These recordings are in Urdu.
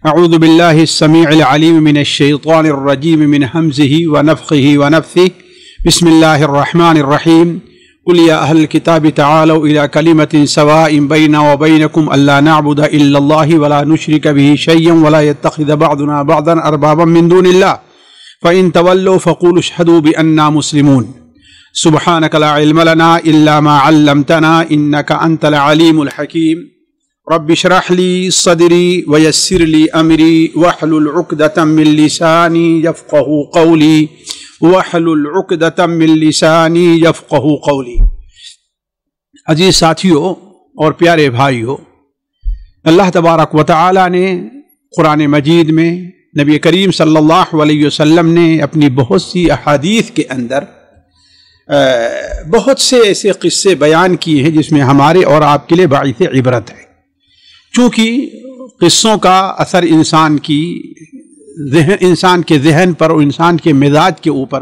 اعوذ باللہ السمیع العلیم من الشیطان الرجیم من حمزه ونفخه ونفثه بسم اللہ الرحمن الرحیم قل یا اہل الکتاب تعالوا الى کلمۃ سواء بیننا وبینکم الا نعبد الا اللہ ولا نشرک به شیئا ولا يتخذ بعضنا بعضا اربابا من دون اللہ فإن تولوا فقولوا اشهدوا بأننا مسلمون سبحانك لا علم لنا الا ما علمتنا انك انت العلیم الحکیم رب اشرح لي صدري ويسر لي امري واحلل عقدة من لساني يفقهوا قولي عزیز ساتھیوں اور پیارے بھائیوں، اللہ تبارک و تعالی نے قرآن مجید میں نبی کریم صلی اللہ علیہ وسلم نے اپنی بہت سی احادیث کے اندر بہت سے ایسے قصے بیان کیے ہیں جس میں ہمارے اور آپ کے لیے باعث عبرت ہے، چونکہ قصوں کا اثر انسان کے ذہن پر اور انسان کے مزاج کے اوپر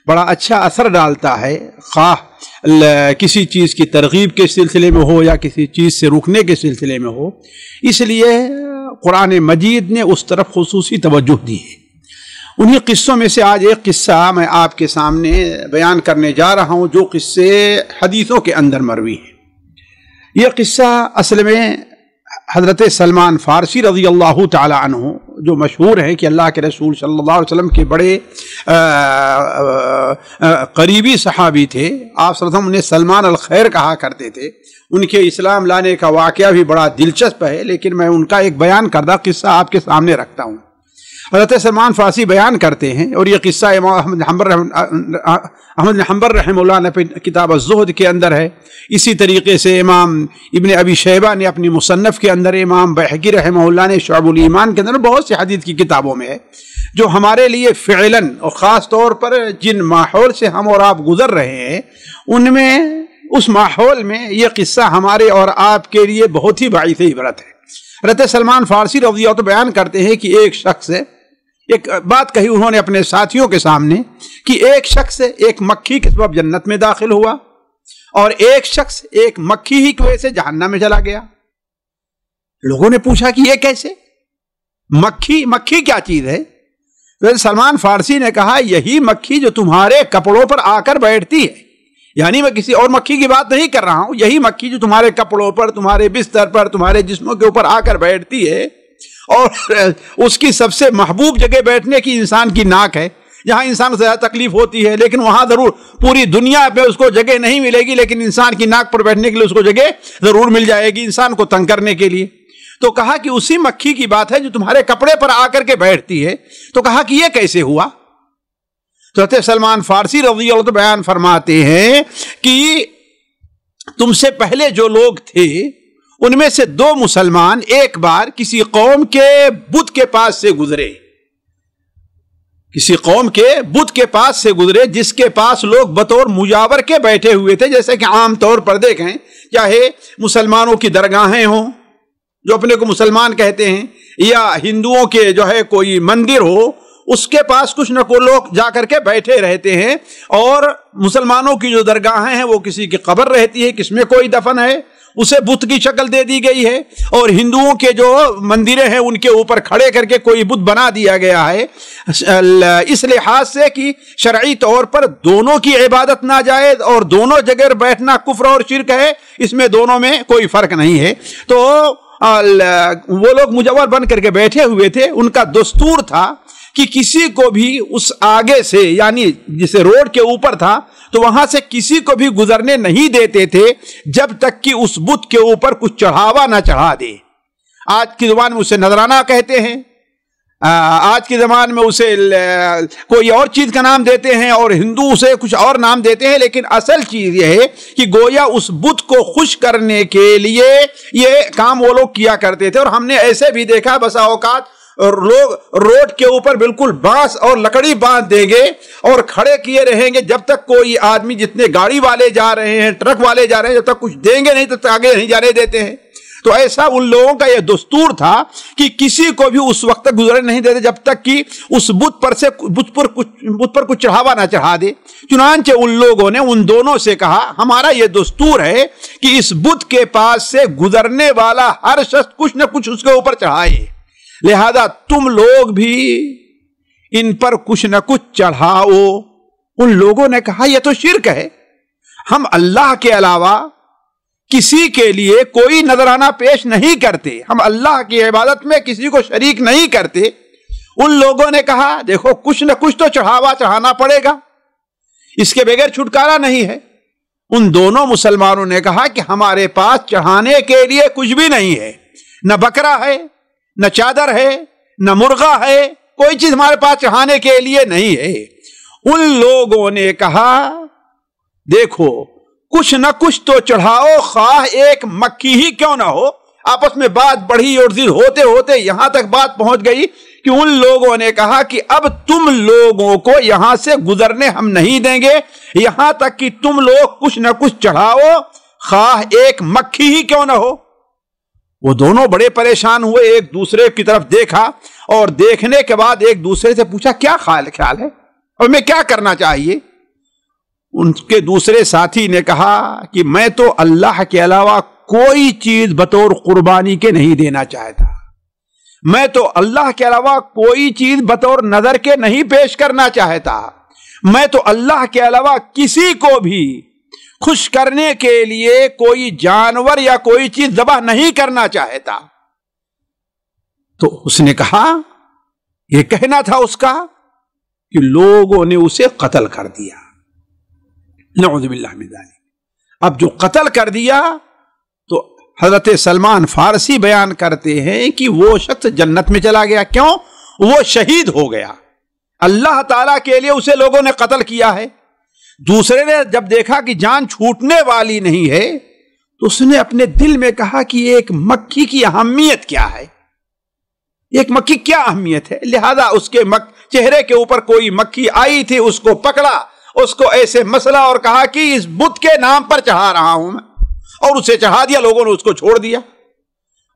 بڑا اچھا اثر ڈالتا ہے، خواہ کسی چیز کی ترغیب کے سلسلے میں ہو یا کسی چیز سے روکنے کے سلسلے میں ہو۔ اس لیے قرآن مجید نے اس طرف خصوصی توجہ دی ہے۔ انہی قصوں میں سے آج ایک قصہ میں آپ کے سامنے بیان کرنے جا رہا ہوں جو قصے حدیثوں کے اندر مروی ہیں۔ یہ قصہ اصل میں حضرت سلمان فارسی رضی اللہ تعالی عنہ، جو مشہور ہے کہ اللہ کے رسول صلی اللہ علیہ وسلم کے بڑے قریبی صحابی تھے، آپ صلی اللہ علیہ وسلم انہیں سلمان الخیر کہا کرتے تھے۔ ان کے اسلام لانے کا واقعہ بھی بڑا دلچسپ ہے، لیکن میں ان کا ایک بیان کردہ قصہ آپ کے سامنے رکھتا ہوں۔ حضرت سلمان فارسی بیان کرتے ہیں، اور یہ قصہ امام احمد حنبل رحمہ اللہ نے کتاب الزہد کے اندر ہے، اسی طریقے سے امام ابن ابی شیبہ نے اپنی مصنف کے اندر، امام بہقی رحمہ اللہ نے شعب الایمان کے اندر، بہت سی حدیث کی کتابوں میں ہے، جو ہمارے لیے فعلاً اور خاص طور پر جن ماحول سے ہم اور آپ گزر رہے ہیں ان میں، اس ماحول میں یہ قصہ ہمارے اور آپ کے لیے بہت ہی باعث عبرت ہے۔ حضرت سلمان فارسی رضی اللہ عنہ بیان کرتے ہیں کہ ایک شخص ایک بات کہی انہوں نے اپنے ساتھیوں کے سامنے کہ ایک شخص ایک مکھی کے سبب جنت میں داخل ہوا اور ایک شخص ایک مکھی ہی کی وجہ سے جہنم میں چلا گیا۔ لوگوں نے پوچھا کہ یہ کیسے؟ مکھی کیا چیز ہے؟ تو سلمان فارسی نے کہا یہی مکھی جو تمہارے کپڑوں پر آ کر بیٹھتی ہے، یعنی میں کسی اور مکھی کی بات نہیں کر رہا ہوں، یہی مکھی جو تمہارے کپڑوں پر، تمہارے بستر پر، تمہارے جسموں کے اوپر آ کر بیٹھتی ہے، اور اس کی سب سے محبوب جگہ بیٹھنے کی انسان کی ناک ہے، جہاں انسان کو زیادہ تکلیف ہوتی ہے، لیکن وہاں ضرور پوری دنیا پہ اس کو جگہ نہیں ملے گی، لیکن انسان کی ناک پر بیٹھنے کے لیے اس کو جگہ ضرور مل جائے گی، انسان کو تنگ کرنے کے لیے۔ تو کہا کہ اسی مکھی کی بات ہے جو تمہارے کپڑے پر آ کر کے بیٹھتی ہے۔ تو کہا کہ یہ کیسے ہوا؟ تو حضرت سلمان فارسی رضی اللہ عنہ بیان فرماتے ہیں کہ تم سے پہلے جو لوگ تھے ان میں سے دو مسلمان ایک بار کسی قوم کے بت کے پاس سے گزرے، کسی قوم کے بت کے پاس سے گزرے جس کے پاس لوگ بطور مجاور کے بیٹھے ہوئے تھے۔ جیسے کہ عام طور پر دیکھیں، چاہے مسلمانوں کی درگاہیں ہوں جو اپنے کو مسلمان کہتے ہیں، یا ہندوؤں کے جو ہے کوئی مندر ہو، اس کے پاس کچھ نہ کوئی لوگ جا کر کے بیٹھے رہتے ہیں، اور مسلمانوں کی جو درگاہیں ہیں وہ کسی کی قبر رہتی ہے، کس میں کوئی دفن ہے اسے بت کی شکل دے دی گئی ہے، اور ہندوؤں کے جو مندریں ہیں ان کے اوپر کھڑے کر کے کوئی بت بنا دیا گیا ہے، اس لحاظ سے کہ شرعی طور پر دونوں کی عبادت ناجائز اور دونوں جگہ بیٹھنا کفر اور شرک ہے، اس میں دونوں میں کوئی فرق نہیں ہے۔ تو وہ لوگ مجور بن کر کے بیٹھے ہوئے تھے، ان کا دستور تھا کہ کسی کو بھی اس آگے سے، یعنی جسے روڈ کے اوپر تھا، تو وہاں سے کسی کو بھی گزرنے نہیں دیتے تھے جب تک کہ اس بت کے اوپر کچھ چڑھاوا نہ چڑھا دے۔ آج کی زبان میں اسے نذرانہ کہتے ہیں، آج کے زمان میں اسے کوئی اور چیز کا نام دیتے ہیں، اور ہندو اسے کچھ اور نام دیتے ہیں، لیکن اصل چیز یہ ہے کہ گویا اس بت کو خوش کرنے کے لیے یہ کام وہ لوگ کیا کرتے تھے۔ اور ہم نے ایسے بھی دیکھا بسا اوقات لوگ روڈ کے اوپر بالکل بانس اور لکڑی باندھ دیں گے اور کھڑے کیے رہیں گے جب تک کوئی آدمی، جتنے گاڑی والے جا رہے ہیں، ٹرک والے جا رہے ہیں، جب تک کچھ دیں گے نہیں تب تک آگے نہیں جانے دیتے ہیں۔ تو ایسا ان لوگوں کا یہ دستور تھا کہ کسی کو بھی اس وقت تک گزرنے نہیں دیتے جب تک کہ اس بت پر کچھ چڑھاوا نہ چڑھا دے۔ چنانچہ ان لوگوں نے ان دونوں سے کہا ہمارا یہ دستور ہے کہ اس بت کے پاس سے گزرنے والا ہر شخص کچھ نہ کچھ اس کے اوپر چڑھائے، لہذا تم لوگ بھی ان پر کچھ نہ کچھ چڑھاؤ۔ ان لوگوں نے کہا یہ تو شرک ہے، ہم اللہ کے علاوہ کسی کے لیے کوئی نذرانہ پیش نہیں کرتے، ہم اللہ کی عبادت میں کسی کو شریک نہیں کرتے۔ ان لوگوں نے کہا دیکھو کچھ نہ کچھ تو چڑھاوا چڑھانا پڑے گا، اس کے بغیر چھٹکارا نہیں ہے۔ ان دونوں مسلمانوں نے کہا کہ ہمارے پاس چڑھانے کے لیے کچھ بھی نہیں ہے، نہ بکرا ہے، نہ چادر ہے، نہ مرغا ہے، کوئی چیز ہمارے پاس چڑھانے کے لیے نہیں ہے۔ ان لوگوں نے کہا دیکھو کچھ نہ کچھ تو چڑھاؤ، خواہ ایک مکھی ہی کیوں نہ ہو۔ آپس میں بات بڑھی اور زیر ہوتے ہوتے یہاں تک بات پہنچ گئی کہ ان لوگوں نے کہا کہ اب تم لوگوں کو یہاں سے گزرنے ہم نہیں دیں گے، یہاں تک کہ تم لوگ کچھ نہ کچھ چڑھاؤ، خواہ ایک مکھی ہی کیوں نہ ہو۔ وہ دونوں بڑے پریشان ہوئے، ایک دوسرے کی طرف دیکھا اور دیکھنے کے بعد ایک دوسرے سے پوچھا کیا خیال ہے اور میں کیا کرنا چاہیے۔ ان کے دوسرے ساتھی نے کہا کہ میں تو اللہ کے علاوہ کوئی چیز بطور قربانی کے نہیں دینا چاہتا، میں تو اللہ کے علاوہ کوئی چیز بطور نظر کے نہیں پیش کرنا چاہتا، میں تو اللہ کے علاوہ کسی کو بھی خوش کرنے کے لیے کوئی جانور یا کوئی چیز ذبح نہیں کرنا چاہتا۔ تو اس نے کہا یہ کہنا تھا اس کا کہ لوگوں نے اسے قتل کر دیا، نعوذ باللہ من ذالک۔ اب جو قتل کر دیا تو حضرت سلمان فارسی بیان کرتے ہیں کہ وہ شخص جنت میں چلا گیا۔ کیوں؟ وہ شہید ہو گیا، اللہ تعالیٰ کے لیے اسے لوگوں نے قتل کیا ہے۔ دوسرے نے جب دیکھا کہ جان چھوٹنے والی نہیں ہے تو اس نے اپنے دل میں کہا کہ ایک مکھی کی اہمیت کیا ہے، ایک مکھی کیا اہمیت ہے۔ لہذا اس کے چہرے کے اوپر کوئی مکھی آئی تھی، اس کو پکڑا، اس کو ایسے مسلا اور کہا کہ اس بت کے نام پر چڑھا رہا ہوں میں، اور اسے چڑھا دیا، لوگوں نے اس کو چھوڑ دیا،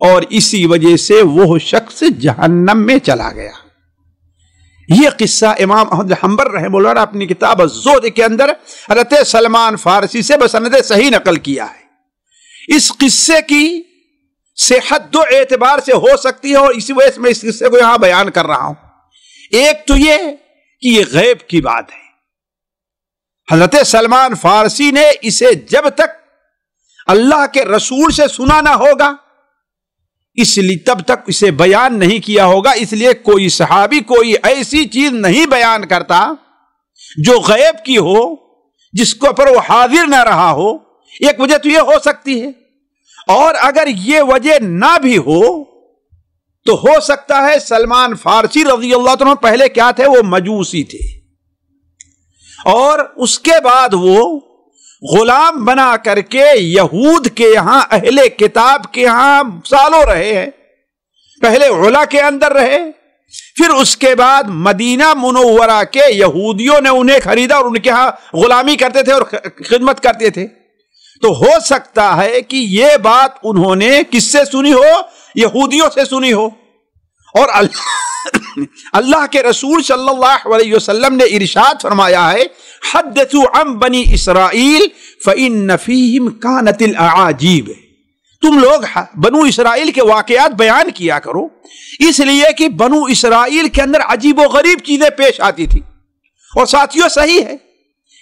اور اسی وجہ سے وہ شخص جہنم میں چلا گیا۔ یہ قصہ امام احمد حنبل رحمہ اللہ نے اپنی کتاب الزہد کے اندر حضرت سلمان فارسی سے بسند صحیح نقل کیا ہے۔ اس قصے کی صحت دو اعتبار سے ہو سکتی ہے، اور اسی وجہ سے میں اس قصے کو یہاں بیان کر رہا ہوں۔ ایک تو یہ کہ یہ غیب کی بات ہے، حضرت سلمان فارسی نے اسے جب تک اللہ کے رسول سے سنا نہ ہوگا اس لیے تب تک اسے بیان نہیں کیا ہوگا۔ اس لیے کوئی صحابی کوئی ایسی چیز نہیں بیان کرتا جو غیب کی ہو، جس کو پر وہ حاضر نہ رہا ہو۔ ایک وجہ تو یہ ہو سکتی ہے، اور اگر یہ وجہ نہ بھی ہو تو ہو سکتا ہے سلمان فارسی رضی اللہ عنہ پہلے کیا تھے، وہ مجوسی تھے، اور اس کے بعد وہ غلام بنا کر کے یہود کے یہاں اہل کتاب کے یہاں سالوں رہے ہیں۔ پہلے علا کے اندر رہے، پھر اس کے بعد مدینہ منورہ کے یہودیوں نے انہیں خریدا اور ان کے ہاں غلامی کرتے تھے اور خدمت کرتے تھے۔ تو ہو سکتا ہے کہ یہ بات انہوں نے کس سے سنی ہو، یہودیوں سے سنی ہو، اور اللہ کے رسول صلی اللہ علیہ وسلم نے ارشاد فرمایا ہے حدثوا عن بنی اسرائیل فإن فیہم کانت الاعاجیب، تم لوگ بنو اسرائیل کے واقعات بیان کیا کرو، اس لیے کہ بنو اسرائیل کے اندر عجیب و غریب چیزیں پیش آتی تھی۔ اور ساتھیوں صحیح ہے،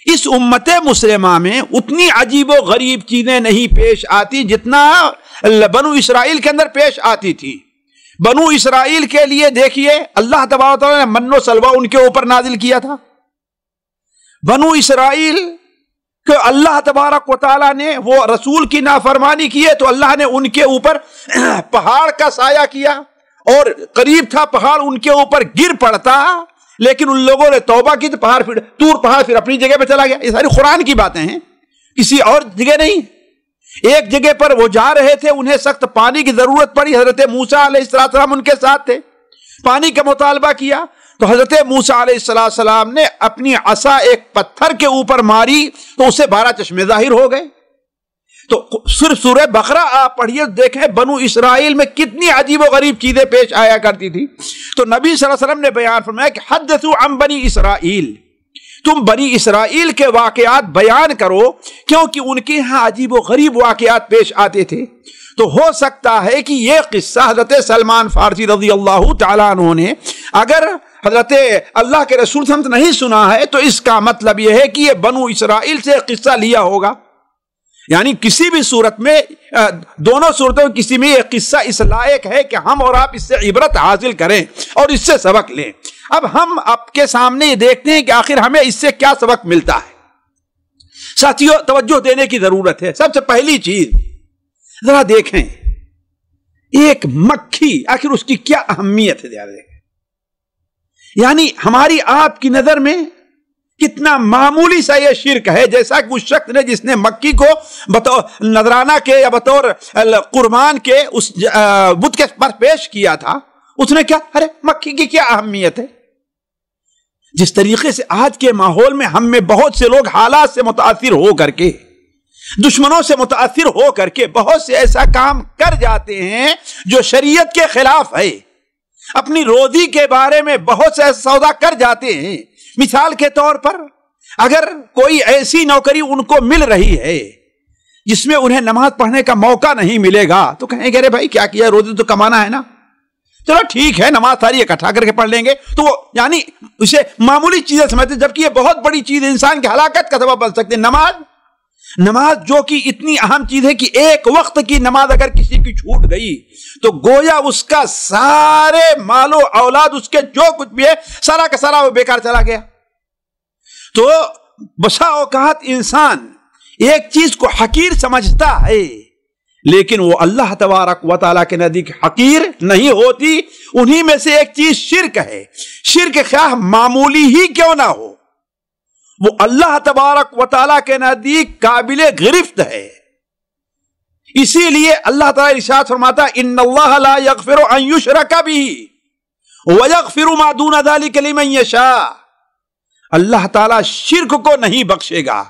اس امت مسلمہ میں اتنی عجیب و غریب چیزیں نہیں پیش آتی جتنا بنو اسرائیل کے اندر پیش آتی تھی۔ بنو اسرائیل کے لیے دیکھیے اللہ تبارک و تعالیٰ نے من و سلوہ ان کے اوپر نازل کیا تھا۔ بنو اسرائیل کہ اللہ تبارک و تعالیٰ نے وہ رسول کی نافرمانی کی ہے تو اللہ نے ان کے اوپر پہاڑ کا سایہ کیا، اور قریب تھا پہاڑ ان کے اوپر گر پڑتا، لیکن ان لوگوں نے توبہ کی تو پہاڑ پھر اپنی جگہ پہ چلا گیا۔ یہ ساری قرآن کی باتیں ہیں، کسی اور جگہ نہیں۔ ایک جگہ پر وہ جا رہے تھے، انہیں سخت پانی کی ضرورت پڑی، حضرت موسیٰ علیہ السلام ان کے ساتھ تھے، پانی کا مطالبہ کیا تو حضرت موسیٰ علیہ السلام نے اپنی عصا ایک پتھر کے اوپر ماری تو اسے 12 چشمے ظاہر ہو گئے۔ تو صرف سورہ بقرہ آپ پڑھیے، دیکھیں بنو اسرائیل میں کتنی عجیب و غریب چیزیں پیش آیا کرتی تھی۔ تو نبی صلی اللہ علیہ وسلم نے بیان فرمایا کہ حدثوا عن بنی اسرائیل، تم بنی اسرائیل کے واقعات بیان کرو، کیونکہ ان کے ہاں عجیب و غریب واقعات پیش آتے تھے۔ تو ہو سکتا ہے کہ یہ قصہ حضرت سلمان فارسی رضی اللہ تعالیٰ عنہ نے اگر حضرت اللہ کے رسول صلی اللہ علیہ وسلم نہیں سنا ہے تو اس کا مطلب یہ ہے کہ یہ بنو اسرائیل سے قصہ لیا ہوگا۔ یعنی کسی بھی صورت میں، دونوں صورتوں میں کسی میں یہ قصہ اس لائق ہے کہ ہم اور آپ اس سے عبرت حاصل کریں اور اس سے سبق لیں۔ اب ہم آپ کے سامنے یہ دیکھتے ہیں کہ آخر ہمیں اس سے کیا سبق ملتا ہے۔ ساتھیوں، توجہ دینے کی ضرورت ہے۔ سب سے پہلی چیز ذرا دیکھیں، ایک مکھی آخر اس کی کیا اہمیت ہے، ذرا دیکھیں۔ یعنی ہماری آپ کی نظر میں کتنا معمولی سا یہ شرک ہے، جیسا کہ اس شخص نے جس نے مکھی کو بطور نذرانہ کے یا بطور قربان کے اس بت کے پر پیش کیا تھا، اس نے کیا، ارے مکھی کی کیا اہمیت ہے۔ جس طریقے سے آج کے ماحول میں ہم میں بہت سے لوگ حالات سے متاثر ہو کر کے، دشمنوں سے متاثر ہو کر کے بہت سے ایسا کام کر جاتے ہیں جو شریعت کے خلاف ہے، اپنی روزی کے بارے میں بہت سے ایسا سودا کر جاتے ہیں۔ مثال کے طور پر اگر کوئی ایسی نوکری ان کو مل رہی ہے جس میں انہیں نماز پڑھنے کا موقع نہیں ملے گا تو کہیں گے ارے بھائی کیا کیا، روزی تو کمانا ہے نا، چلو ٹھیک ہے نماز ساری اکٹھا کر کے پڑھ لیں گے۔ تو وہ یعنی اسے معمولی چیزیں سمجھتے، جبکہ یہ بہت بڑی چیز انسان کی ہلاکت کا سبب بن سکتی ہے۔ نماز جو کہ اتنی اہم چیز ہے کہ ایک وقت کی نماز اگر کسی کی چھوٹ گئی تو گویا اس کا سارے مال و اولاد، اس کے جو کچھ بھی ہے سارا کا سارا وہ بیکار چلا گیا۔ تو بسا اوقات انسان ایک چیز کو حقیر سمجھتا ہے لیکن وہ اللہ تبارک و تعالیٰ کے نزدیک حقیر نہیں ہوتی۔ انہی میں سے ایک چیز شرک ہے۔ شرک خواہ معمولی ہی کیوں نہ ہو، وہ اللہ تبارک و تعالیٰ کے نزدیک قابل گرفت ہے۔ اسی لیے اللہ تعالیٰ ارشاد فرماتا ہے ان اللہ لا یغفر ان یشرک بہ ویغفر ما دون ذلک لمن یشاء۔ اللہ تعالیٰ شرک کو نہیں بخشے گا۔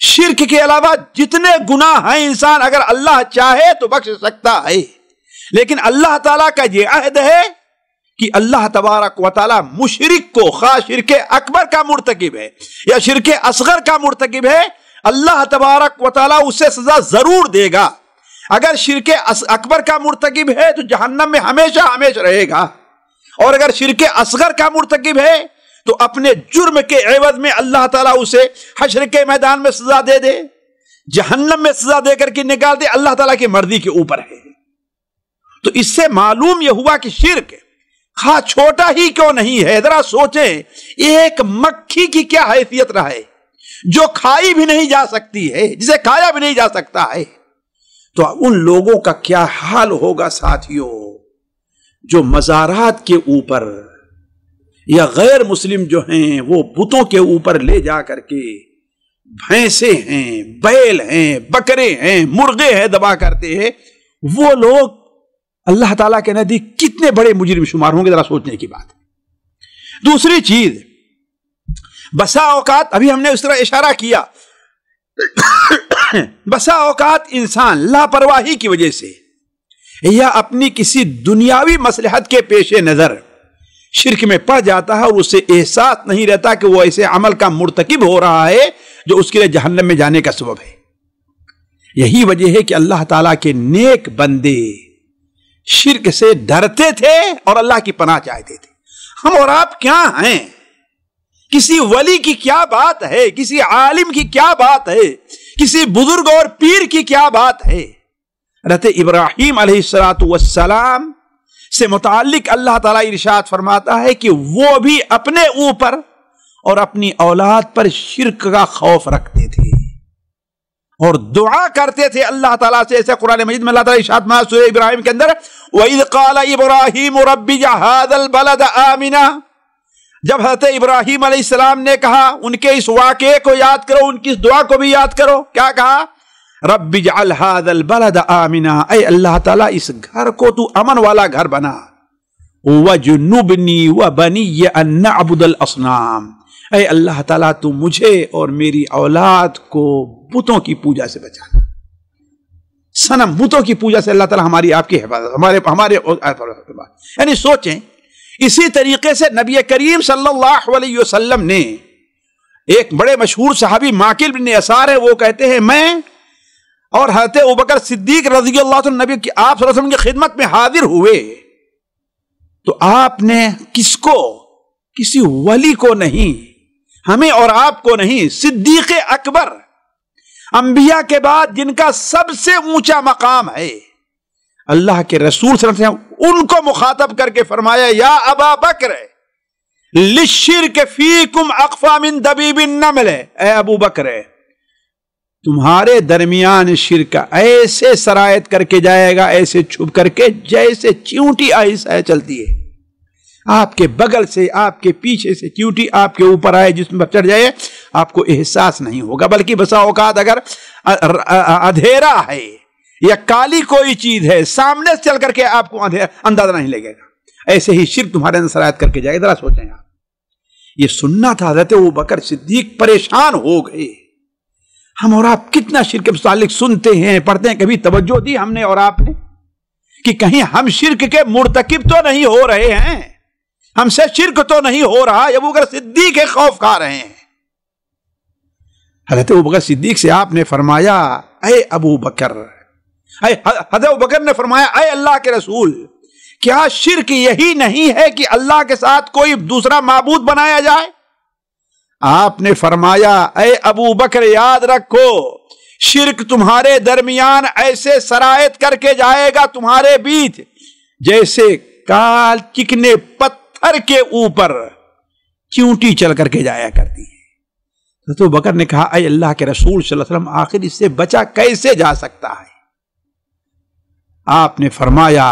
شرک کے علاوہ جتنے گناہ ہیں انسان اگر اللہ چاہے تو بخش سکتا ہے، لیکن اللہ تعالیٰ کا یہ عہد ہے کہ اللہ تبارک و تعالیٰ مشرک کو، خواہ شرک اکبر کا مرتکب ہے یا شرک اصغر کا مرتکب ہے، اللہ تبارک و تعالیٰ اسے سزا ضرور دے گا۔ اگر شرک اکبر کا مرتکب ہے تو جہنم میں ہمیشہ ہمیشہ رہے گا، اور اگر شرک اصغر کا مرتکب ہے تو اپنے جرم کے عوض میں اللہ تعالیٰ اسے حشر کے میدان میں سزا دے دے، جہنم میں سزا دے کر کے نکال دے، اللہ تعالیٰ کی مرضی کے اوپر ہے۔ تو اس سے معلوم یہ ہوا کہ شرک خواہ چھوٹا ہی کیوں نہیں ہے، ذرا سوچیں ایک مکھی کی کیا حیثیت رہے جو کھائی بھی نہیں جا سکتی ہے، جسے کھایا بھی نہیں جا سکتا ہے، تو ان لوگوں کا کیا حال ہوگا ساتھیوں جو مزارات کے اوپر یا غیر مسلم جو ہیں وہ بتوں کے اوپر لے جا کر کے بھینسیں ہیں، بیل ہیں، بکرے ہیں، مرغے ہیں دبا کرتے ہیں۔ وہ لوگ اللہ تعالیٰ کے نزدیک کتنے بڑے مجرم شمار ہوں گے، ذرا سوچنے کی بات ہے۔ دوسری چیز، بسا اوقات ابھی ہم نے اس طرح اشارہ کیا، بسا اوقات انسان لاپرواہی کی وجہ سے یا اپنی کسی دنیاوی مصلحت کے پیش نظر شرک میں پڑ جاتا ہے اور اسے احساس نہیں رہتا کہ وہ ایسے عمل کا مرتکب ہو رہا ہے جو اس کے لیے جہنم میں جانے کا سبب ہے۔ یہی وجہ ہے کہ اللہ تعالیٰ کے نیک بندے شرک سے ڈرتے تھے اور اللہ کی پناہ چاہتے تھے۔ ہم اور آپ کیا ہیں؟ کسی ولی کی کیا بات ہے، کسی عالم کی کیا بات ہے، کسی بزرگ اور پیر کی کیا بات ہے؟ حضرت ابراہیم علیہ السلام سے متعلق اللہ تعالیٰ ارشاد فرماتا ہے کہ وہ بھی اپنے اوپر اور اپنی اولاد پر شرک کا خوف رکھتے تھے اور دعا کرتے تھے اللہ تعالیٰ سے۔ ایسے قرآن مجید میں اللہ تعالیٰ ارشاد فرماتا ہے سورہ ابراہیم کے اندر وَإِذْ قَالَ إِبْرَاهِيمُ رَبِّ اجْعَلْ هَٰذَا الْبَلَدَ آمِنًا، جب حضرت ابراہیم علیہ السلام نے کہا، ان کے اس واقعے کو یاد کرو، ان کی اس دعا کو بھی یاد کرو، کیا کہا؟ رب اجعل هذا البلد آمنا، اے اللہ تعالیٰ اس گھر کو تو امن والا گھر بنا، وجنبنی وبنی ان نعبد الاصنام، اے اللہ تعالیٰ تو مجھے اور میری اولاد کو بتوں کی پوجا سے بچانا۔ صنم بتوں کی پوجا سے اللہ تعالیٰ ہماری آپ کی حفاظت، ہمارے یعنی سوچیں، اسی طریقے سے نبی کریم صلی اللہ علیہ وسلم نے ایک بڑے مشہور صحابی ماکل بن یسار ہے، وہ کہتے ہیں میں اور حضرت ابوبکر صدیق رضی اللہ عنہ نبی کی آپ صلی اللہ علیہ وسلم کی خدمت میں حاضر ہوئے تو آپ نے کس کو؟ کسی ولی کو نہیں، ہمیں اور آپ کو نہیں، صدیق اکبر، انبیاء کے بعد جن کا سب سے اونچا مقام ہے، اللہ کے رسول صلی اللہ علیہ وسلم ان کو مخاطب کر کے فرمایا یا ابا بکر للشرک فیکم اخفی من دبیب النمل، اے ابو بکر تمہارے درمیان شرک ایسے سرایت کر کے جائے گا، ایسے چھپ کر کے جیسے چیونٹی آہستہ چلتی ہے، آپ کے بغل سے، آپ کے پیچھے سے چیونٹی آپ کے اوپر آئے، جسم پر چڑھ جائے، آپ کو احساس نہیں ہوگا، بلکہ بسا اوقات اگر اندھیرا ہے یا کالی کوئی چیز ہے سامنے سے چل کر کے آپ کو اندازہ نہیں لگے گا، ایسے ہی شرک تمہارے اندر سرایت کر کے جائے گا۔ ذرا سوچیں آپ، یہ سننا تھا، حضرت ابوبکر صدیق پریشان ہو گئے۔ ہم اور آپ کتنا شرک کے متعلق سنتے ہیں، پڑھتے ہیں، کبھی توجہ دی ہم نے اور آپ نے کہ کہیں ہم شرک کے مرتکب تو نہیں ہو رہے ہیں، ہم سے شرک تو نہیں ہو رہا؟ ابوبکر صدیق کے خوف کھا رہے ہیں۔ حضرت ابوبکر صدیق سے آپ نے فرمایا اے ابو بکر، حضرت ابوبکر نے فرمایا اے اللہ کے رسول، کیا شرک یہی نہیں ہے کہ اللہ کے ساتھ کوئی دوسرا معبود بنایا جائے؟ آپ نے فرمایا اے ابو بکر یاد رکھو، شرک تمہارے درمیان ایسے سرایت کر کے جائے گا تمہارے بیچ جیسے کال چکنے پتھر کے اوپر چیونٹی چل کر کے جایا کرتی ہے۔ تو بکر نے کہا اے اللہ کے رسول صلی اللہ علیہ وسلم آخر اس سے بچا کیسے جا سکتا ہے؟ آپ نے فرمایا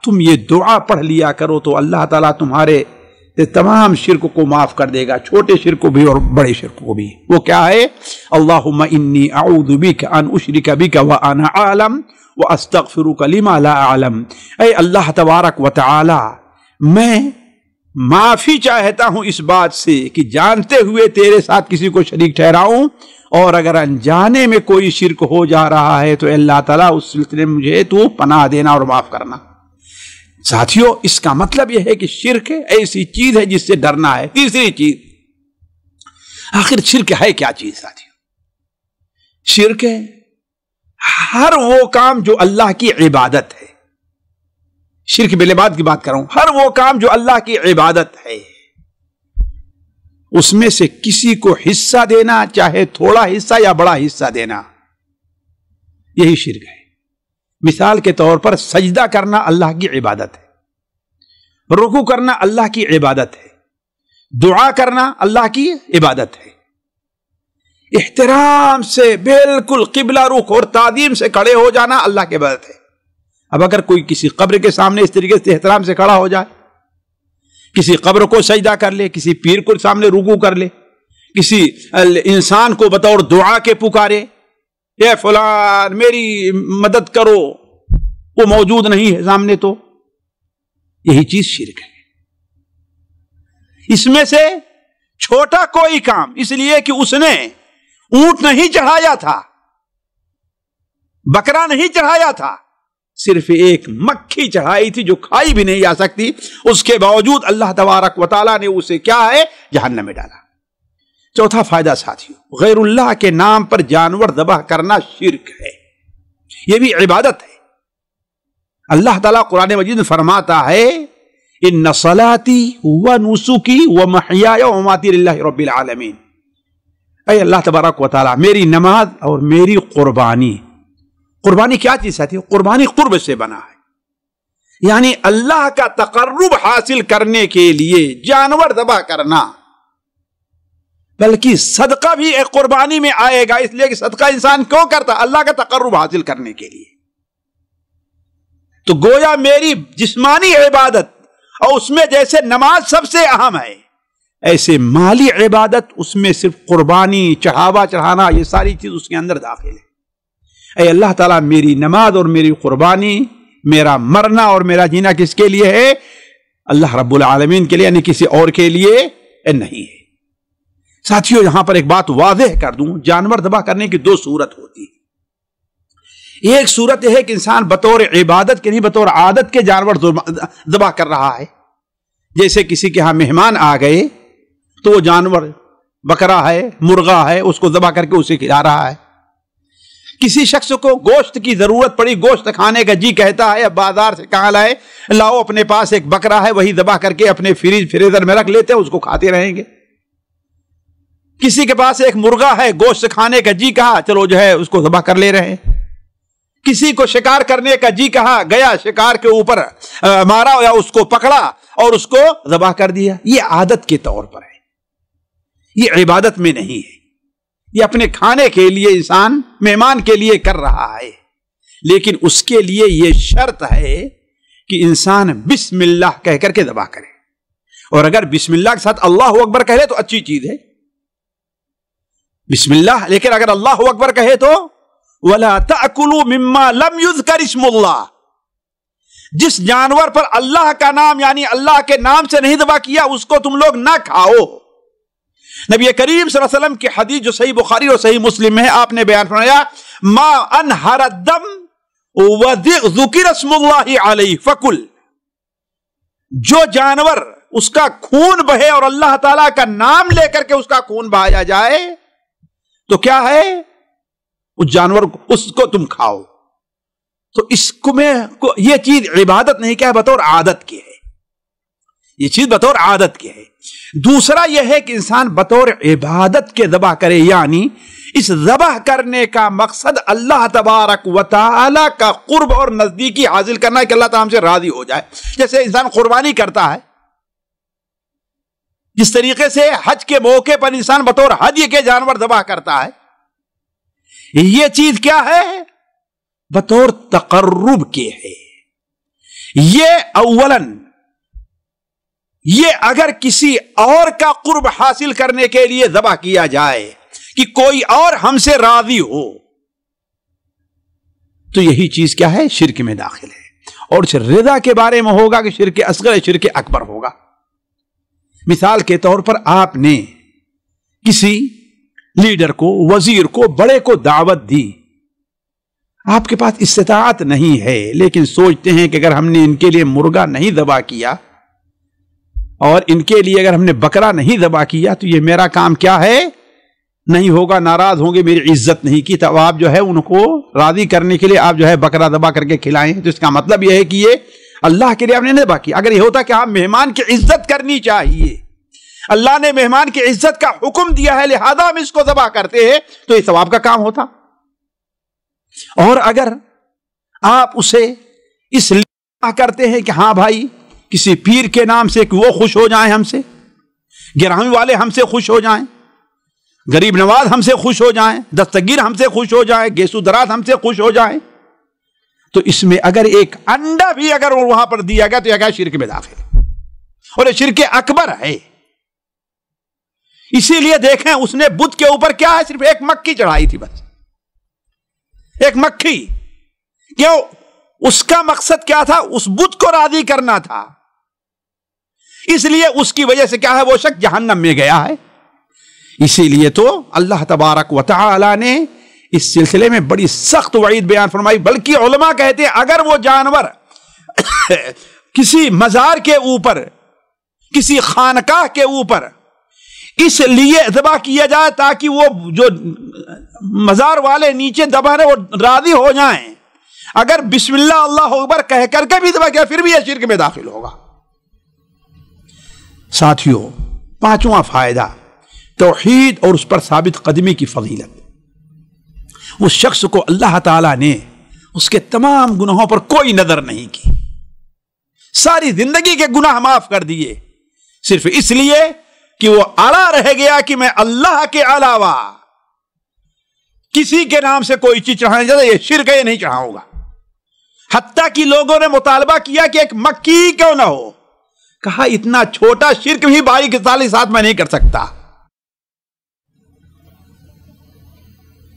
تم یہ دعا پڑھ لیا کرو تو اللہ تعالیٰ تمہارے تمام شرک کو معاف کر دے گا، چھوٹے شرک کو بھی اور بڑے شرک کو بھی۔ وہ کیا ہے؟ اللہم انی اعوذ بک ان اشرک بک وانا اعلم واستغفرک لما لا اعلم۔ اے اللہ تبارک و تعالی، میں معافی چاہتا ہوں اس بات سے کہ جانتے ہوئے تیرے ساتھ کسی کو شریک ٹھہراؤں، اور اگر انجانے میں کوئی شرک ہو جا رہا ہے تو اللہ تعالیٰ اس سلسلے میں مجھے تو پناہ دینا اور معاف کرنا۔ ساتھیوں، اس کا مطلب یہ ہے کہ شرک ایسی چیز ہے جس سے ڈرنا ہے۔ تیسری چیز، آخر شرک ہے کیا چیز ساتھیوں؟ شرک ہے ہر وہ کام جو اللہ کی عبادت ہے، شرک بالعباد کی بات کر رہا ہوں، ہر وہ کام جو اللہ کی عبادت ہے اس میں سے کسی کو حصہ دینا، چاہے تھوڑا حصہ یا بڑا حصہ دینا، یہی شرک ہے۔ مثال کے طور پر سجدہ کرنا اللہ کی عبادت ہے، رکوع کرنا اللہ کی عبادت ہے، دعا کرنا اللہ کی عبادت ہے، احترام سے بالکل قبلہ رخ اور تعظیم سے کھڑے ہو جانا اللہ کی عبادت ہے۔ اب اگر کوئی کسی قبر کے سامنے اس طریقے سے احترام سے کھڑا ہو جائے، کسی قبر کو سجدہ کر لے، کسی پیر کو سامنے رکوع کر لے، کسی انسان کو بطور دعا کے پکارے، اے فلان میری مدد کرو، وہ موجود نہیں ہے سامنے، تو یہی چیز شرک ہے۔ اس میں سے چھوٹا کوئی کام، اس لیے کہ اس نے اونٹ نہیں چڑھایا تھا، بکرا نہیں چڑھایا تھا، صرف ایک مکھی چڑھائی تھی جو کھائی بھی نہیں جا سکتی، اس کے باوجود اللہ تبارک و تعالیٰ نے اسے کیا ہے؟ جہنم میں ڈالا۔ چوتھا فائدہ ساتھیوں، غیر اللہ کے نام پر جانور ذبح کرنا شرک ہے، یہ بھی عبادت ہے۔ اللہ تعالیٰ قرآن مجید میں فرماتا ہے ان صلاتی و نسکی و محیای و مماتی للہ رب العالمین۔ اے اللہ تبارک و تعالیٰ، میری نماز اور میری قربانی، قربانی کیا چیز ہے؟ قربانی قرب سے بنا ہے، یعنی اللہ کا تقرب حاصل کرنے کے لیے جانور ذبح کرنا، بلکہ صدقہ بھی ایک قربانی میں آئے گا، اس لیے کہ صدقہ انسان کیوں کرتا؟ اللہ کا تقرب حاصل کرنے کے لیے۔ تو گویا میری جسمانی عبادت، اور اس میں جیسے نماز سب سے اہم ہے، ایسے مالی عبادت اس میں صرف قربانی، چڑھاوا چڑھانا، یہ ساری چیز اس کے اندر داخل ہے۔ اے اللہ تعالیٰ، میری نماز اور میری قربانی، میرا مرنا اور میرا جینا کس کے لیے ہے؟ اللہ رب العالمین کے لیے، یعنی کسی اور کے لیے نہیں ہے۔ ساتھیوں، یہاں پر ایک بات واضح کر دوں، جانور ذبح کرنے کی دو صورت ہوتی ہے۔ ایک صورت یہ ہے کہ انسان بطور عبادت کے نہیں، بطور عادت کے جانور ذبح کر رہا ہے، جیسے کسی کے ہاں مہمان آ گئے تو وہ جانور بکرا ہے، مرغا ہے، اس کو ذبح کر کے اسے کھلا رہا ہے۔ کسی شخص کو گوشت کی ضرورت پڑی، گوشت کھانے کا جی کہتا ہے، اب بازار سے کہاں لائے، لاؤ اپنے پاس ایک بکرا ہے، وہی ذبح کر کے اپنے فریزر میں رکھ لیتے ہیں، اس کو کھاتے رہیں گے۔ کسی کے پاس ایک مرغا ہے، گوشت کھانے کا جی کہا، چلو جو ہے اس کو ذبح کر لے رہے ہیں۔ کسی کو شکار کرنے کا جی کہا، گیا شکار کے اوپر مارا یا اس کو پکڑا اور اس کو ذبح کر دیا۔ یہ عادت کے طور پر ہے، یہ عبادت میں نہیں ہے۔ یہ اپنے کھانے کے لیے انسان مہمان کے لیے کر رہا ہے، لیکن اس کے لیے یہ شرط ہے کہ انسان بسم اللہ کہہ کر کے ذبح کرے، اور اگر بسم اللہ کے ساتھ اللہ اکبر کہے تو اچھی چیز ہے، بسم اللہ، لیکن اگر اللہ اکبر کہے تو وَلَا تَأْكُلُوا مِمَّا لَمْ يُذْكَرِ اسْمُ اللَّهِ، جس جانور پر اللہ کا نام یعنی اللہ کے نام سے نہیں ذبح کیا اس کو تم لوگ نہ کھاؤ۔ نبی کریم صلی اللہ علیہ وسلم کی حدیث جو صحیح بخاری اور صحیح مسلم میں ہے، آپ نے بیان فرمایا ما انہر الدم وذکر اسم اللہ علیہ فکل، جو جانور اس کا خون بہے اور اللہ تعالیٰ کا نام لے کر کے اس کا خون بہایا جائے تو کیا ہے، اس جانور کو اس کو تم کھاؤ۔ تو اس کو میں یہ چیز عبادت نہیں، کیا ہے، بطور عادت کی ہے، یہ چیز بطور عادت کی ہے۔ دوسرا یہ ہے کہ انسان بطور عبادت کے ذبح کرے، یعنی اس ذبح کرنے کا مقصد اللہ تبارک و تعالی کا قرب اور نزدیکی حاصل کرنا ہے کہ اللہ تعالیٰ ہم سے راضی ہو جائے۔ جیسے انسان قربانی کرتا ہے، جس طریقے سے حج کے موقع پر انسان بطور ہدیہ کے جانور ذبح کرتا ہے، یہ چیز کیا ہے، بطور تقرب کے ہے۔ یہ اولاً یہ اگر کسی اور کا قرب حاصل کرنے کے لیے ذبح کیا جائے کہ کوئی اور ہم سے راضی ہو تو یہی چیز کیا ہے، شرک میں داخل ہے۔ اور رضا کے بارے میں ہوگا کہ شرک اصغر شرک اکبر ہوگا۔ مثال کے طور پر آپ نے کسی لیڈر کو، وزیر کو، بڑے کو دعوت دی، آپ کے پاس استطاعت نہیں ہے، لیکن سوچتے ہیں کہ اگر ہم نے ان کے لیے مرغا نہیں ذبح کیا اور ان کے لیے اگر ہم نے بکرا نہیں ذبح کیا تو یہ میرا کام کیا ہے، نہیں ہوگا، ناراض ہوں گے، میری عزت نہیں کی، تو آپ جو ہے ان کو راضی کرنے کے لیے آپ جو ہے بکرا ذبح کر کے کھلائیں۔ تو اس کا مطلب یہ ہے کہ یہ اللہ کے لیے آپ نے نہیں ذبح کیا۔ اگر یہ ہوتا کہ آپ مہمان کی عزت کرنی چاہیے، اللہ نے مہمان کی عزت کا حکم دیا ہے لہذا ہم اس کو ذبح کرتے ہیں، تو یہ ثواب کا کام ہوتا۔ اور اگر آپ اسے اس لیے کرتے ہیں کہ ہاں بھائی کسی پیر کے نام سے کہ وہ خوش ہو جائیں، ہم سے گرامی والے ہم سے خوش ہو جائیں، غریب نواز ہم سے خوش ہو جائیں، دستگیر ہم سے خوش ہو جائیں، گیسو درات ہم سے خوش ہو جائیں، تو اس میں اگر ایک انڈا بھی اگر وہاں پر دیا گیا تو یہ کیا شرک میں داخل، اور یہ شرک اکبر ہے۔ اسی لیے دیکھیں اس نے بت کے اوپر کیا ہے، صرف ایک مکھی چڑھائی تھی، بس ایک مکھی۔ کیوں؟ اس کا مقصد کیا تھا، اس بت کو راضی کرنا تھا، اس لیے اس کی وجہ سے کیا ہے، وہ شخص جہنم میں گیا ہے۔ اسی لیے تو اللہ تبارک و تعالی نے اس سلسلے میں بڑی سخت وعید بیان فرمائی، بلکہ علماء کہتے ہیں اگر وہ جانور کسی مزار کے اوپر، کسی خانقاہ کے اوپر اس لیے ذبح کیا جائے تاکہ وہ جو مزار والے نیچے دبا رہے وہ راضی ہو جائیں، اگر بسم اللہ اللہ اکبر کہہ کر کے بھی ذبح کیا پھر بھی یہ شرک میں داخل ہوگا۔ ساتھیوں، پانچواں فائدہ توحید اور اس پر ثابت قدمی کی فضیلت۔ اس شخص کو اللہ تعالیٰ نے اس کے تمام گناہوں پر کوئی نظر نہیں کی، ساری زندگی کے گناہ معاف کر دیے، صرف اس لیے کہ وہ اڑا رہ گیا کہ میں اللہ کے علاوہ کسی کے نام سے کوئی چیز چڑھانے جاتا، یہ شرک ہے، یہ نہیں چڑھاؤں گا۔ حتیٰ کہ لوگوں نے مطالبہ کیا کہ ایک مکھی کیوں نہ ہو، کہا اتنا چھوٹا شرک بھی 22 سال ساتھ میں نہیں کر سکتا۔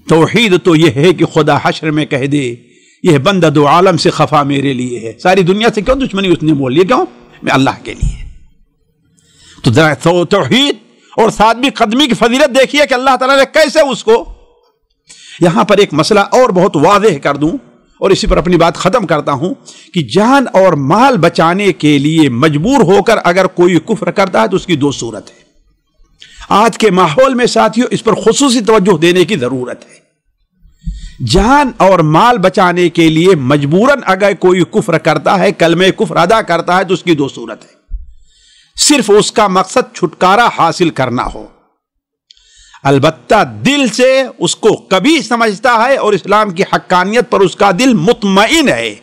توحید تو یہ ہے کہ خدا حشر میں کہہ دے یہ بندہ دو عالم سے خفا میرے لیے ہے، ساری دنیا سے کیوں دشمنی اس نے بول لی، کیوں؟ میں اللہ کے لیے۔ تو توحید اور ساتویں قدمی کی فضیلت دیکھیے کہ اللہ تعالیٰ نے کیسے اس کو، یہاں پر ایک مسئلہ اور بہت واضح کر دوں اور اسی پر اپنی بات ختم کرتا ہوں کہ جان اور مال بچانے کے لیے مجبور ہو کر اگر کوئی کفر کرتا ہے تو اس کی دو صورت ہے۔ آج کے ماحول میں ساتھیوں اس پر خصوصی توجہ دینے کی ضرورت ہے۔ جان اور مال بچانے کے لیے مجبوراً اگر کوئی کفر کرتا ہے، کلمہ کفر ادا کرتا ہے، تو اس کی دو صورت ہے۔ صرف اس کا مقصد چھٹکارا حاصل کرنا ہو، البتہ دل سے اس کو کبھی سمجھتا ہے اور اسلام کی حقانیت پر اس کا دل مطمئن ہے،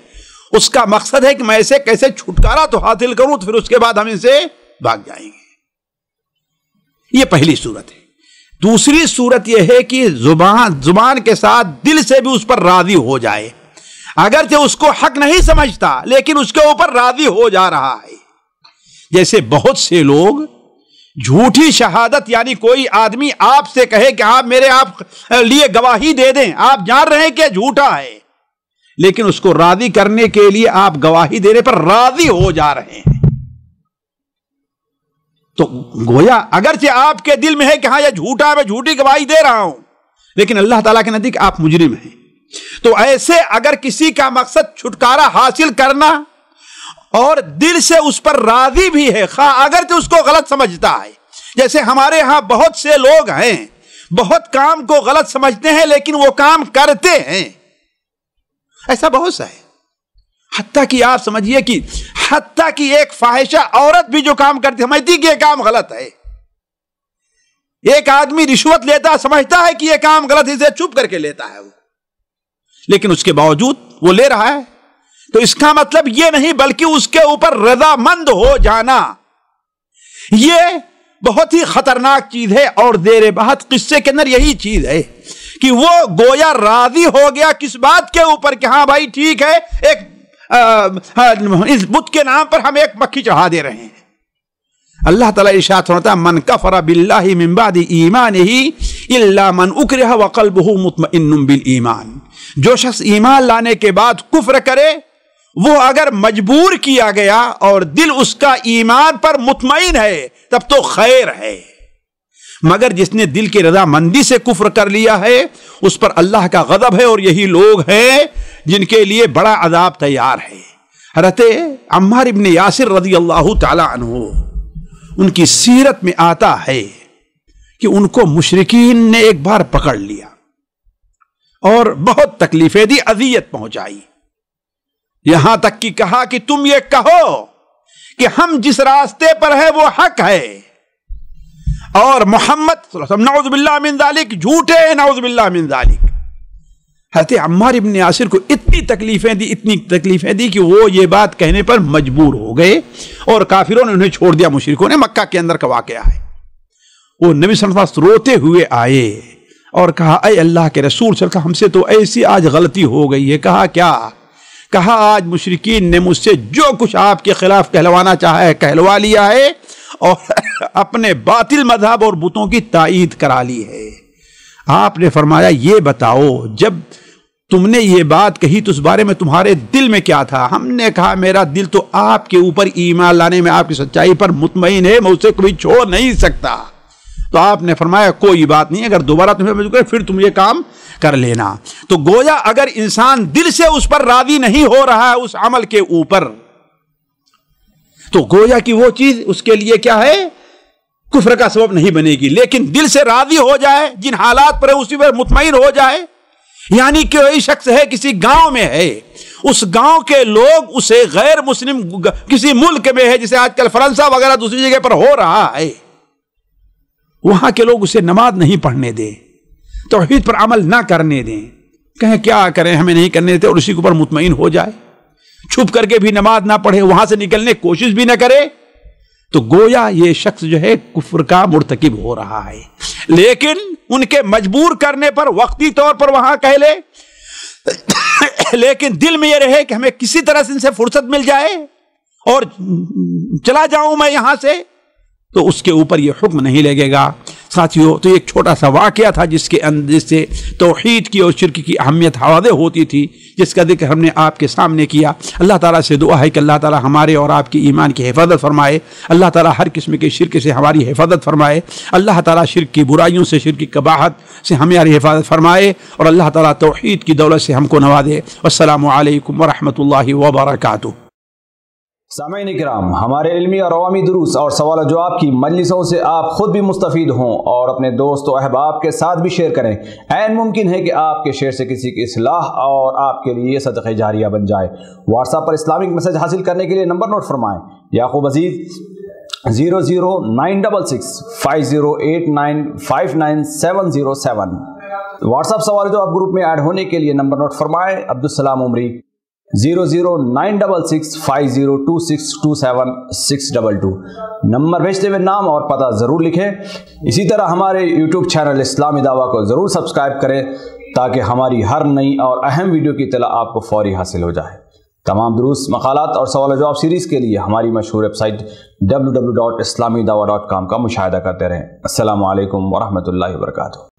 اس کا مقصد ہے کہ میں اسے کیسے چھٹکارا تو حاصل کروں، تو پھر اس کے بعد ہم اسے بھاگ جائیں گے۔ یہ پہلی صورت ہے۔ دوسری صورت یہ ہے کہ زبان کے ساتھ دل سے بھی اس پر راضی ہو جائے، اگرچہ اس کو حق نہیں سمجھتا لیکن اس کے اوپر راضی ہو جا رہا ہے۔ جیسے بہت سے لوگ جھوٹی شہادت، یعنی کوئی آدمی آپ سے کہے کہ آپ میرے آپ لیے گواہی دے دیں، آپ جان رہے ہیں کہ جھوٹا ہے، لیکن اس کو راضی کرنے کے لیے آپ گواہی دینے پر راضی ہو جا رہے ہیں، تو گویا اگرچہ آپ کے دل میں ہے کہ ہاں یہ جھوٹا ہے، میں جھوٹی گواہی دے رہا ہوں، لیکن اللہ تعالیٰ کے نزدیک آپ مجرم ہیں۔ تو ایسے اگر کسی کا مقصد چھٹکارا حاصل کرنا اور دل سے اس پر راضی بھی ہے، خواہ اگرچہ اس کو غلط سمجھتا ہے، جیسے ہمارے ہاں بہت سے لوگ ہیں بہت کام کو غلط سمجھتے ہیں لیکن وہ کام کرتے ہیں، ایسا بہت سا ہے۔ حتیٰ کہ آپ سمجھیے کہ حتیٰ کہ ایک فاحشہ عورت بھی جو کام کرتی سمجھتی کہ یہ کام غلط ہے، ایک آدمی رشوت لیتا سمجھتا ہے کہ یہ کام غلط ہے، اسے چپ کر کے لیتا ہے وہ، لیکن اس کے باوجود وہ لے رہا ہے، تو اس کا مطلب یہ نہیں بلکہ اس کے اوپر رضامند ہو جانا یہ بہت ہی خطرناک چیز ہے۔ اور زیر بحث قصے کے اندر یہی چیز ہے کہ وہ گویا راضی ہو گیا کس بات کے اوپر کہ ہاں بھائی ٹھیک ہے، ایک اس بت کے نام پر ہم ایک مکھی چڑھا دے رہے ہیں۔ اللہ تعالیٰ ارشاد فرماتا ہے من کفر باللہ من بعد ایمانہ الا من اکرہ وقلبہ مطمئن بالایمان، جو شخص ایمان لانے کے بعد کفر کرے وہ اگر مجبور کیا گیا اور دل اس کا ایمان پر مطمئن ہے تب تو خیر ہے، مگر جس نے دل کی رضا مندی سے کفر کر لیا ہے اس پر اللہ کا غضب ہے، اور یہی لوگ ہیں جن کے لیے بڑا عذاب تیار ہے۔ حضرت عمار ابن یاسر رضی اللہ تعالی عنہ، ان کی سیرت میں آتا ہے کہ ان کو مشرکین نے ایک بار پکڑ لیا اور بہت تکلیفیں دی، اذیت پہنچائی، یہاں تک کہ کہا کہ تم یہ کہو کہ ہم جس راستے پر ہے وہ حق ہے اور محمد صلی اللہ علیہ وسلم نعوذ باللہ من ذالک جھوٹے ہیں، نعوذ باللہ من ذالک۔ حضرت عمار ابن یاسر کو اتنی تکلیفیں دی کہ وہ یہ بات کہنے پر مجبور ہو گئے اور کافروں نے انہیں چھوڑ دیا، مشرکوں نے۔ مکہ کے اندر کا واقعہ ہے، وہ نبی صلی اللہ علیہ وسلم روتے ہوئے آئے اور کہا اے اللہ کے رسول صلی اللہ علیہ وسلم، ہم سے تو ایسی آج غلطی ہو گئی ہے۔ کہا کیا؟ کہا آج مشرکین نے مجھ سے جو کچھ آپ کے خلاف کہلوانا چاہا ہے کہلوا لیا ہے اور اپنے باطل مذہب اور بتوں کی تائید کرا لی ہے۔ آپ نے فرمایا یہ بتاؤ جب تم نے یہ بات کہی تو اس بارے میں تمہارے دل میں کیا تھا؟ ہم نے کہا میرا دل تو آپ کے اوپر ایمان لانے میں، آپ کی سچائی پر مطمئن ہے، میں اسے کبھی چھوڑ نہیں سکتا۔ تو آپ نے فرمایا کوئی بات نہیں، اگر دوبارہ تمہیں مجبور کرے پھر تم یہ کام کر لینا۔ تو گویا اگر انسان دل سے اس پر راضی نہیں ہو رہا ہے اس عمل کے اوپر، تو گویا کہ وہ چیز اس کے لیے کیا ہے؟ کفر کا سبب نہیں بنے گی، لیکن دل سے راضی ہو جائے، جن حالات پر ہے اسی پر مطمئن ہو جائے، یعنی کہ کوئی شخص ہے کسی گاؤں میں ہے، اس گاؤں کے لوگ اسے غیر مسلم کسی ملک میں ہے، جسے آج کل فرانسہ وغیرہ دوسری جگہ پر ہو رہا ہے، وہاں کے لوگ اسے نماز نہیں پڑھنے دیں، توحید پر عمل نہ کرنے دیں، کہیں کیا کریں ہمیں نہیں کرنے دیتے، اور اسی کے اوپر مطمئن ہو جائے، چھپ کر کے بھی نماز نہ پڑھے، وہاں سے نکلنے کی کوشش بھی نہ کرے، تو گویا یہ شخص جو ہے کفر کا مرتکب ہو رہا ہے۔ لیکن ان کے مجبور کرنے پر وقتی طور پر وہاں کہہ لے، لیکن دل میں یہ رہے کہ ہمیں کسی طرح سے ان سے فرصت مل جائے اور چلا جاؤں میں یہاں سے، تو اس کے اوپر یہ حکم نہیں لگے گا۔ ساتھیو، تو ایک چھوٹا سا واقعہ تھا جس سے توحید کی اور شرک کی اہمیت واضح ہوتی تھی، جس کا ذکر ہم نے آپ کے سامنے کیا۔ اللہ تعالیٰ سے دعا ہے کہ اللہ تعالیٰ ہمارے اور آپ کی ایمان کی حفاظت فرمائے، اللہ تعالیٰ ہر قسم کے شرک سے ہماری حفاظت فرمائے، اللہ تعالیٰ شرک کی برائیوں سے، شرک کی قباحت سے ہماری حفاظت فرمائے، اور اللہ تعالیٰ توحید کی دولت سے ہم کو نوازے۔ والسلام علیکم ورحمۃ اللہ وبرکاتہ۔ سامعین کرام، ہمارے علمی اور عوامی دروس اور سوال و جواب کی مجلسوں سے آپ خود بھی مستفید ہوں اور اپنے دوست و احباب کے ساتھ بھی شیئر کریں۔ عین ممکن ہے کہ آپ کے شیئر سے کسی کی اصلاح اور آپ کے لیے صدقہ جاریہ بن جائے۔ واٹس ایپ پر اسلامک میسج حاصل کرنے کے لیے نمبر نوٹ فرمائیں: یعقوب عزیز 009665089595707۔ واٹس ایپ سوال جواب گروپ میں ایڈ ہونے کے لیے نمبر نوٹ فرمائیں: عبدالسلام عمری 0096650262762۔ نمبر بھیجتے ہوئے نام اور پتہ ضرور لکھیں۔ اسی طرح ہمارے یوٹیوب چینل اسلامی دعویٰ کو ضرور سبسکرائب کریں تاکہ ہماری ہر نئی اور اہم ویڈیو کی اطلاع آپ کو فوری حاصل ہو جائے۔ تمام دروس، مقالات اور سوال و جواب سیریز کے لیے ہماری مشہور ویب سائٹ www.islamidawah.com کا مشاہدہ کرتے رہیں۔ السلام علیکم ورحمۃ اللہ وبرکاتہ۔